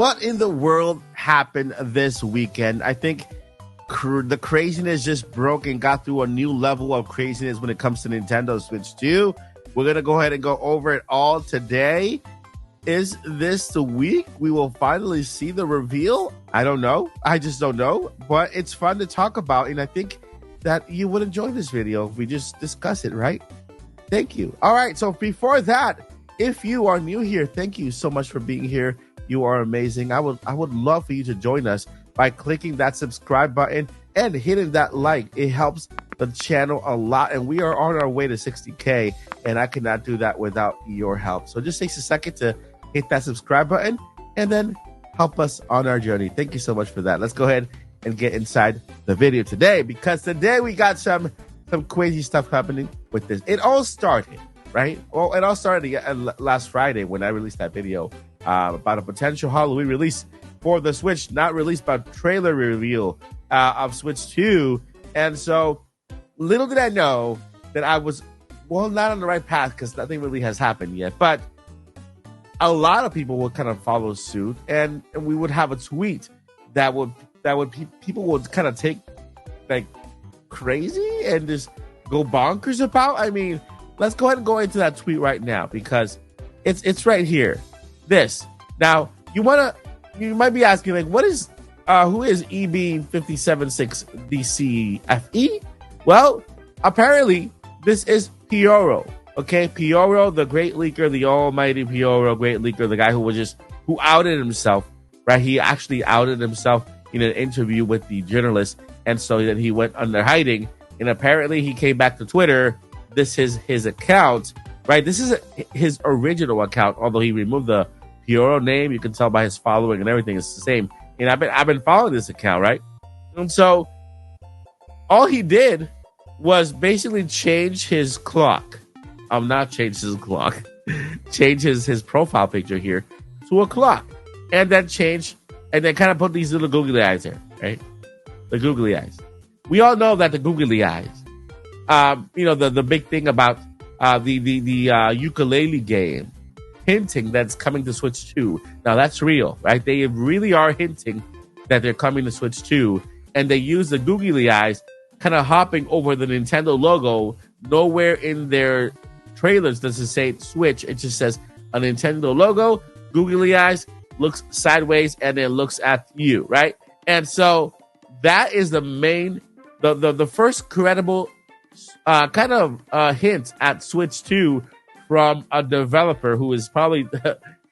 What in the world happened this weekend? I think the craziness just broke and got through a new level of craziness when it comes to Nintendo Switch 2. We're going to go ahead and go over it all today. Is this the week we will finally see the reveal? I don't know. I just don't know. But it's fun to talk about, and I think that you would enjoy this video if we just discuss it, right? Thank you. All right, so before that, if you are new here, thank you so much for being here. You are amazing. I would love for you to join us by clicking that subscribe button and hitting that like. It helps the channel a lot, and we are on our way to 60K, and I cannot do that without your help. So it just takes a second to hit that subscribe button and then help us on our journey. Thank you so much for that. Let's go ahead and get inside the video today, because today we got some crazy stuff happening with this. It all started, right? Well, it all started last Friday when I released that video about a potential Halloween release for the Switch, not released, but trailer reveal of Switch 2. And so little did I know that I was, well, not on the right path, because nothing really has happened yet. But a lot of people would kind of follow suit, and we would have a tweet that would people would kind of take like crazy and just go bonkers about. I mean, let's go ahead and go into that tweet right now, because it's right here. This now you might be asking, like, what is who is EB576DCFE? Well, apparently this is Pioro. Okay, Pioro, the great leaker, the almighty Pioro, great leaker, the guy who outed himself, right? He actually outed himself in an interview with the journalist, and so then he went under hiding, and apparently he came back to Twitter. This is his account, right? This is his original account, although he removed the Pioro name. You can tell by his following and everything, it's the same. And I've been following this account, right? And so all he did was basically change his clock. Not change his clock. Change his profile picture here to a clock. And then kind of put these little googly eyes there, right? The googly eyes. We all know that the googly eyes, the big thing about the ukulele game, hinting that's coming to Switch 2. Now that's real, right? They really are hinting that they're coming to Switch 2, and they use the googly eyes kind of hopping over the Nintendo logo. Nowhere in their trailers does it say Switch. It just says a Nintendo logo, googly eyes, looks sideways, and then looks at you, right? And so that is the main, the first credible hint at Switch 2 from a developer who is probably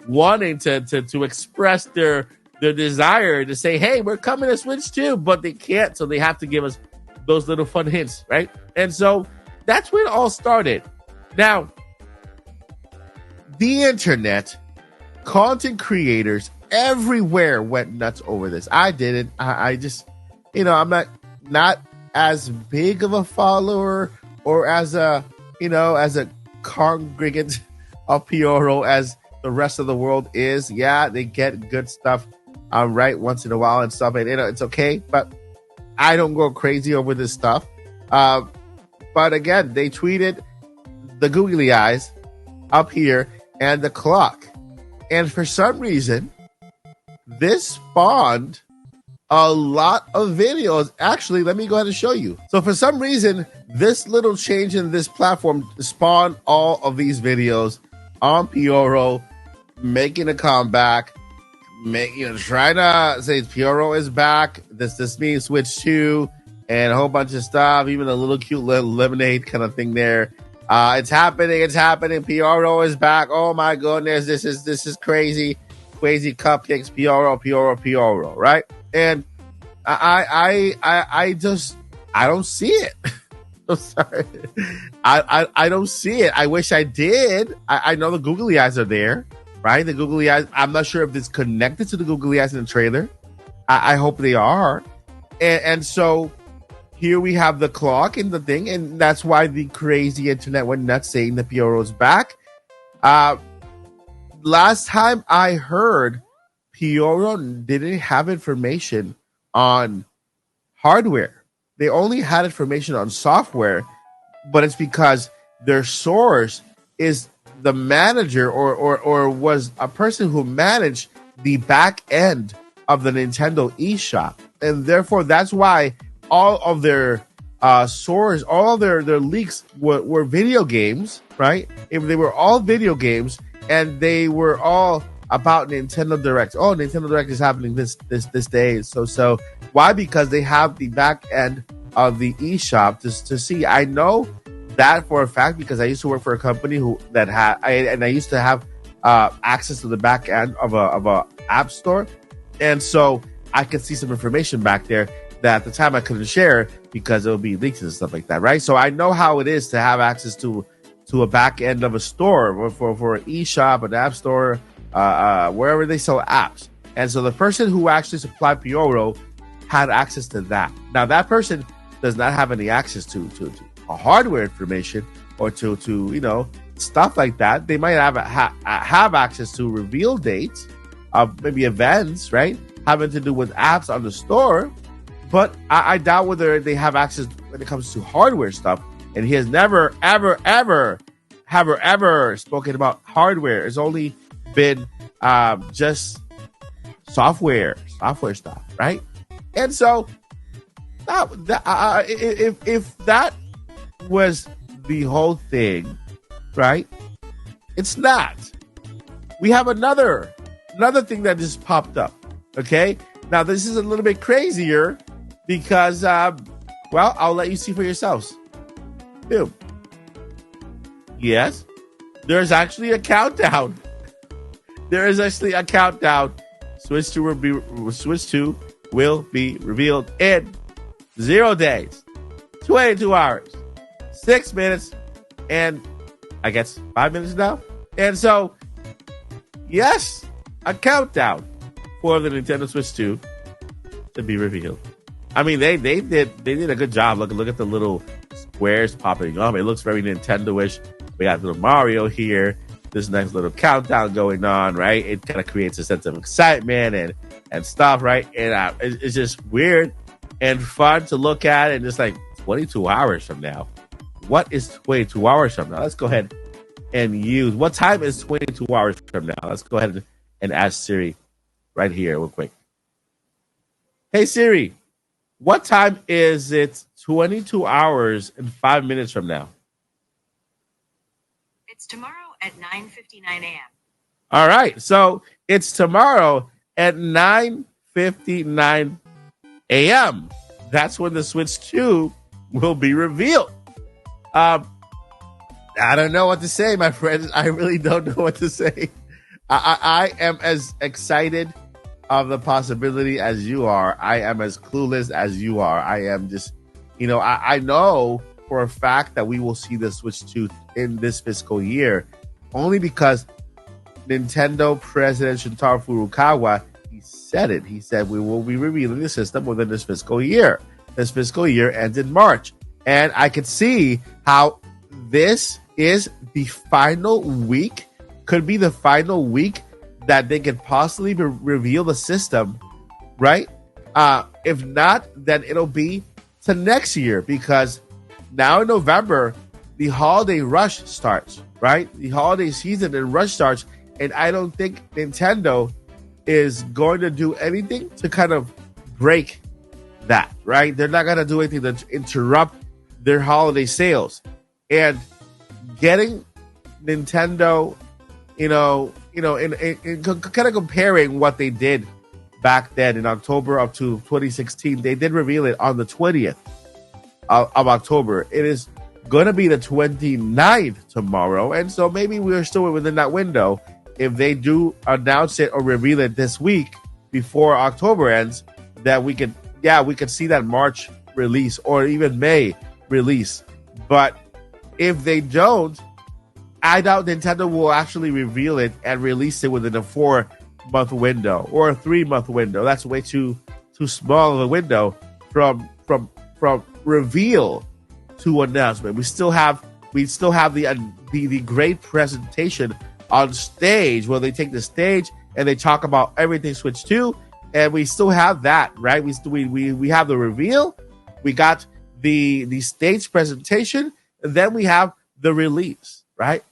wanting to express their desire to say, hey, we're coming to Switch 2, but they can't, so they have to give us those little fun hints, right? And so that's where it all started. Now, the internet, content creators everywhere went nuts over this. I didn't. I just, I'm not as big of a follower or as a congregant of Pioro as the rest of the world is. Yeah, they get good stuff right once in a while and stuff, and it's okay, but I don't go crazy over this stuff. But again, they tweeted the googly eyes up here and the clock, and for some reason this spawned a lot of videos. Actually, let me go ahead and show you. So for some reason, this little change in this platform spawned all of these videos on Pioro making a comeback, trying to say Pioro is back. This means Switch 2 and a whole bunch of stuff, even a little cute little lemonade kind of thing there. It's happening. Pioro is back. Oh my goodness, this is crazy cupcakes. Pioro, right? And I don't see it. I'm sorry. I don't see it. I wish I did. I know the googly eyes are there, right? The googly eyes. I'm not sure if it's connected to the googly eyes in the trailer. I hope they are. And so here we have the clock and the thing, and that's why the crazy internet went nuts saying that Pioro's back. Last time I heard, Pioro didn't have information on hardware. They only had information on software, but it's because their source is the manager or was a person who managed the back end of the Nintendo eShop. And therefore, that's why all of their source, all their leaks were video games, right? If they were all video games and they were all about Nintendo Direct. Oh, Nintendo Direct is happening this day. So why? Because they have the back end of the eShop to see. I know that for a fact because I used to work for a company I used to have access to the back end of a app store, and so I could see some information back there that at the time I couldn't share because it would be leaks and stuff like that, right? So I know how it is to have access to a back end of a store for an eShop, an app store, wherever they sell apps. And so the person who actually supplied Pioro had access to that. Now that person does not have any access to hardware information or to stuff like that. They might have access to reveal dates of maybe events, right, having to do with apps on the store. But I doubt whether they have access when it comes to hardware stuff. And he has never, ever spoken about hardware. It's only been just software stuff, right? And so, if that was the whole thing, right? It's not. We have another thing that just popped up. Okay, now this is a little bit crazier because, I'll let you see for yourselves. Boom. Yes, there's actually a countdown. There is actually a countdown. Switch 2 will be revealed in 0 days, 22 hours, 6 minutes, and I guess 5 minutes now. And so, yes, a countdown for the Nintendo Switch 2 to be revealed. I mean, they did a good job. Look at the little squares popping up. It looks very Nintendo-ish. We got little Mario here. This nice little countdown going on, right? It kind of creates a sense of excitement and stuff, right? And it's just weird and fun to look at. And just like 22 hours from now. What is 22 hours from now? Let's go ahead and use. What time is 22 hours from now? Let's go ahead and ask Siri right here real quick. Hey, Siri, what time is it 22 hours and 5 minutes from now? It's tomorrow at 9:59 a.m. All right. So it's tomorrow at 9:59 a.m. That's when the Switch 2 will be revealed. I don't know what to say, my friends. I really don't know what to say. I am as excited of the possibility as you are. I am as clueless as you are. I am just, I know for a fact that we will see the Switch 2 in this fiscal year, only because Nintendo President Shintaro Furukawa, he said it. He said we will be revealing the system within this fiscal year. This fiscal year ends in March. And I could see how this is the final week, could be the final week that they could possibly reveal the system, right? If not, then it'll be to next year, because now in November, the holiday rush starts, right? The holiday season and rush starts, and I don't think Nintendo is going to do anything to kind of break that, right? They're not going to do anything to interrupt their holiday sales. And getting Nintendo, in kind of comparing what they did back then in October of 2016, they did reveal it on the 20th of October. It is going to be the 29th tomorrow. And so maybe we're still within that window. If they do announce it or reveal it this week before October ends, that we could see that March release or even May release. But if they don't, I doubt Nintendo will actually reveal it and release it within a 4-month window or a 3-month window. That's way too small of a window from reveal to announcement. We still have the great presentation on stage where they take the stage and they talk about everything Switch 2, and we still have that, right? We have the reveal, we got the stage presentation, and then we have the release, right?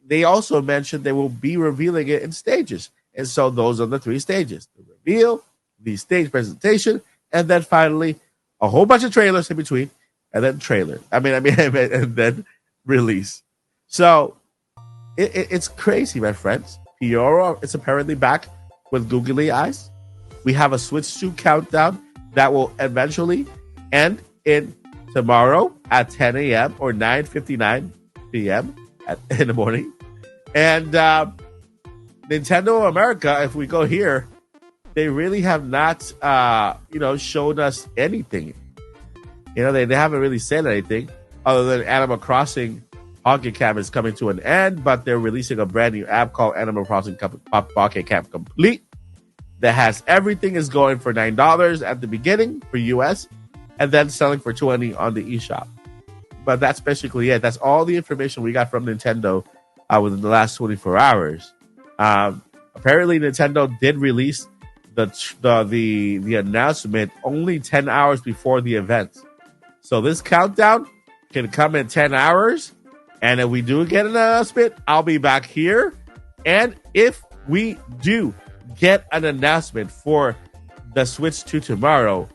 They also mentioned they will be revealing it in stages. And so those are the 3 stages: the reveal, the stage presentation, and then finally a whole bunch of trailers in between, and then and then release. So it's crazy, my friends. Pioro is apparently back with googly eyes. We have a Switch 2 countdown that will eventually end in tomorrow at 10 a.m. or 9:59 p.m. in the morning. And Nintendo America, if we go here, they really have not, shown us anything. They haven't really said anything other than Animal Crossing Pocket Camp is coming to an end, but they're releasing a brand new app called Animal Crossing Pocket Camp Complete that has everything is going for $9 at the beginning for US and then selling for $20 on the eShop. But that's basically it. That's all the information we got from Nintendo within the last 24 hours. Apparently, Nintendo did release the announcement only 10 hours before the event. So this countdown can come in 10 hours. And if we do get an announcement, I'll be back here. And if we do get an announcement for the Switch 2 tomorrow,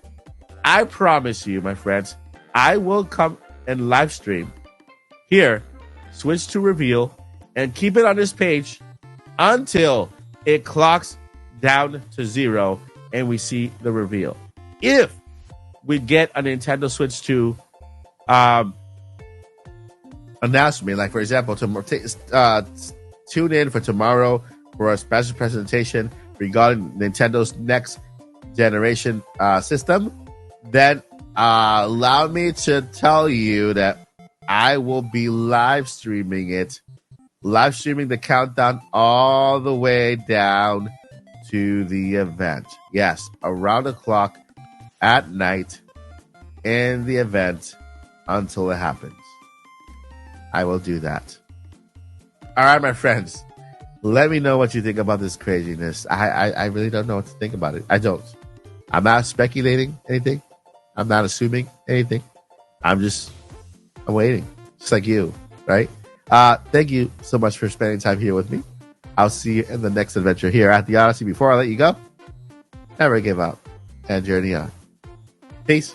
I promise you, my friends, I will come and live stream here, Switch 2 reveal, and keep it on this page until it clocks down to 0 and we see the reveal. If we get a Nintendo Switch 2 announcement, like for example, tune in for tomorrow for a special presentation regarding Nintendo's next generation system, then allow me to tell you that I will be live streaming the countdown all the way down to the event. Yes, around the clock at night in the event until it happens. I will do that. All right, my friends. Let me know what you think about this craziness. I really don't know what to think about it. I don't. I'm not speculating anything. I'm not assuming anything. I'm waiting. Just like you, right? Thank you so much for spending time here with me. I'll see you in the next adventure here at the Odyssey. Before I let you go, never give up and journey on. Peace.